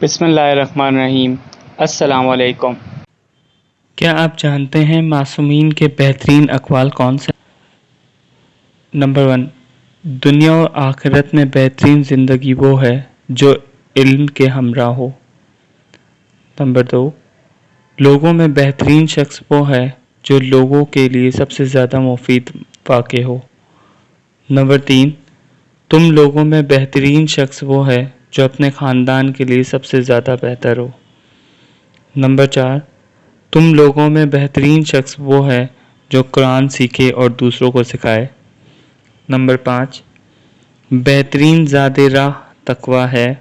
بسم اللہ الرحمن الرحیم۔ السلام علیکم۔ کیا آپ جانتے ہیں معصومین کے بہترین اقوال کون سے؟ نمبر 1، دنیا اور آخرت میں بہترین زندگی وہ ہے جو علم کے ہمراہ ہو۔ نمبر 2، لوگوں میں بہترین شخص وہ ہے جو لوگوں کے لیے سب سے زیادہ مفید واقع ہو۔ نمبر 3، تم لوگوں میں بہترین شخص وہ ہے جو اپنے خاندان کے لیے سب سے زیادہ بہتر ہو۔ نمبر 4، تم لوگوں میں بہترین شخص وہ ہے جو قرآن سیکھے اور دوسروں کو سکھائے۔ نمبر 5، بہترین زاد راہ تقویٰ ہے۔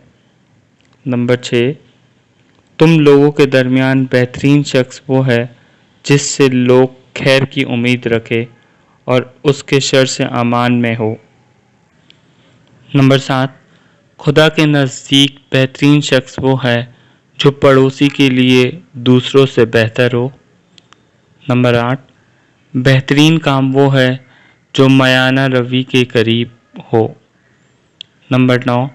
نمبر 6، تم لوگوں کے درمیان بہترین شخص وہ ہے جس سے لوگ خیر کی امید رکھے اور اس کے شر سے امان میں ہو۔ نمبر 7، خدا کے نزدیک بہترین شخص وہ ہے جو پڑوسی کے لیے دوسروں سے بہتر ہو۔ نمبر 8، بہترین کام وہ ہے جو میانہ روی کے قریب ہو۔ نمبر 9،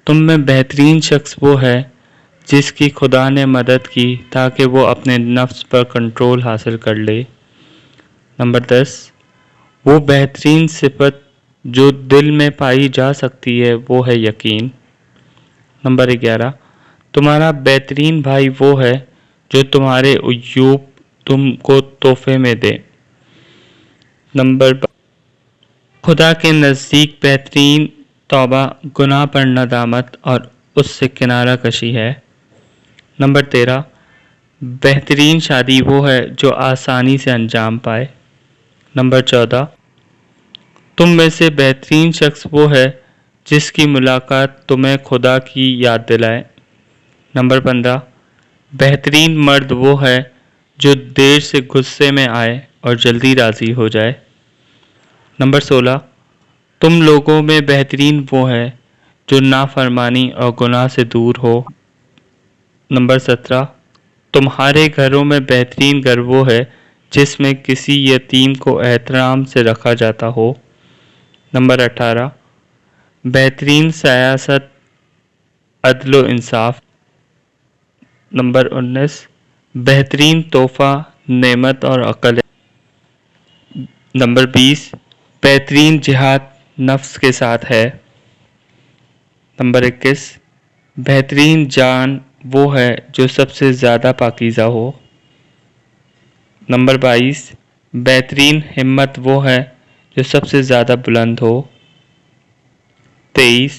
تم میں بہترین شخص وہ ہے جس کی خدا نے مدد کی تاکہ وہ اپنے نفس پر کنٹرول حاصل کر لے۔ نمبر 10، وہ بہترین صفت جو دل میں پائی جا سکتی ہے وہ ہے یقین۔ نمبر 11، تمہارا بہترین بھائی وہ ہے جو تمہارے عیوب تم کو تحفے میں دے۔ نمبر 12، خدا کے نزدیک بہترین توبہ گناہ پر ندامت اور اس سے کنارہ کشی ہے۔ نمبر 13، بہترین شادی وہ ہے جو آسانی سے انجام پائے۔ نمبر 14، تم میں سے بہترین شخص وہ ہے جس کی ملاقات تمہیں خدا کی یاد دلائے۔ نمبر 15، بہترین مرد وہ ہے جو دیر سے غصے میں آئے اور جلدی راضی ہو جائے۔ نمبر 16، تم لوگوں میں بہترین وہ ہے جو نافرمانی اور گناہ سے دور ہو۔ نمبر 17، تمہارے گھروں میں بہترین گھر وہ ہے جس میں کسی یتیم کو احترام سے رکھا جاتا ہو۔ نمبر 18، بہترین سیاست عدل و انصاف۔ نمبر 19، بہترین تحفہ نعمت اور عقل ہے۔ نمبر 20، بہترین جہاد نفس کے ساتھ ہے۔ نمبر 21، بہترین جان وہ ہے جو سب سے زیادہ پاکیزہ ہو۔ نمبر 22، بہترین ہمت وہ ہے جو سب سے زیادہ بلند ہو۔ 23،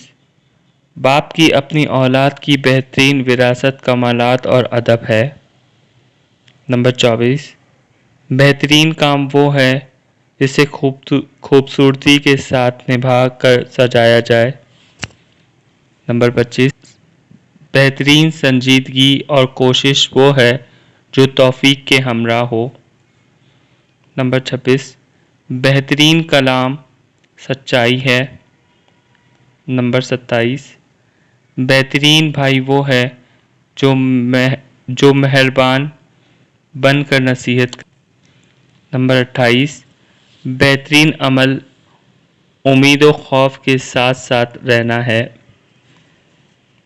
باپ کی اپنی اولاد کی بہترین وراثت کمالات اور ادب ہے۔ نمبر 24، بہترین کام وہ ہے جسے خوبصورتی کے ساتھ نبھا کر سجایا جائے۔ نمبر 25، بہترین سنجیدگی اور کوشش وہ ہے جو توفیق کے ہمراہ ہو۔ نمبر 26، بہترین کلام سچائی ہے۔ نمبر 27، بہترین بھائی وہ ہے جو مہربان بن کر نصیحت کرے۔ نمبر 28، بہترین عمل امید و خوف کے ساتھ ساتھ رہنا ہے۔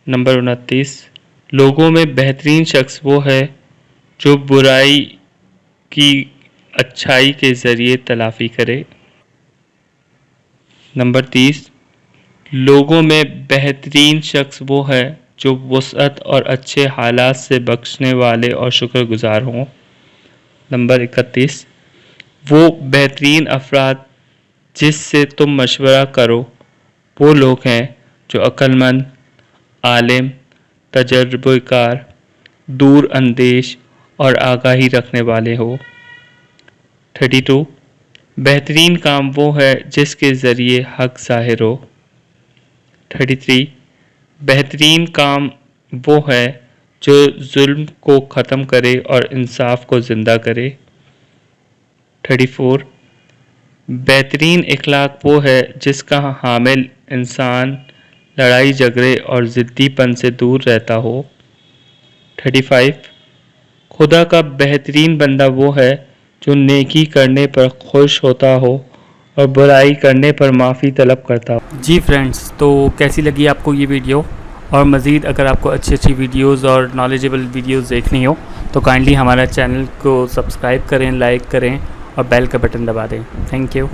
نمبر 29، لوگوں میں بہترین شخص وہ ہے جو برائی کی اچھائی کے ذریعے تلافی کرے۔ نمبر 30، لوگوں میں بہترین شخص وہ ہے جو وسعت اور اچھے حالات سے بخشنے والے اور شکر گزار ہوں۔ نمبر 31، وہ بہترین افراد جس سے تم مشورہ کرو وہ لوگ ہیں جو عقل مند، عالم، تجربہ کار، دور اندیش اور آگاہی رکھنے والے ہو۔ 32، بہترین کام وہ ہے جس کے ذریعے حق ظاہر ہو۔ 33، بہترین کام وہ ہے جو ظلم کو ختم کرے اور انصاف کو زندہ کرے۔ 34، بہترین اخلاق وہ ہے جس کا حامل انسان لڑائی جھگڑے اور ضدی پن سے دور رہتا ہو۔ 35، خدا کا بہترین بندہ وہ ہے جو نیکی کرنے پر خوش ہوتا ہو اور برائی کرنے پر معافی طلب کرتا ہو۔ جی فرینڈز، تو کیسی لگی آپ کو یہ ویڈیو؟ اور مزید اگر آپ کو اچھی ویڈیوز اور نالجبل ویڈیوز دیکھنی ہو تو کائنڈلی ہمارا چینل کو سبسکرائب کریں، لائک کریں اور بیل کا بٹن دبا دیں۔ Thank you.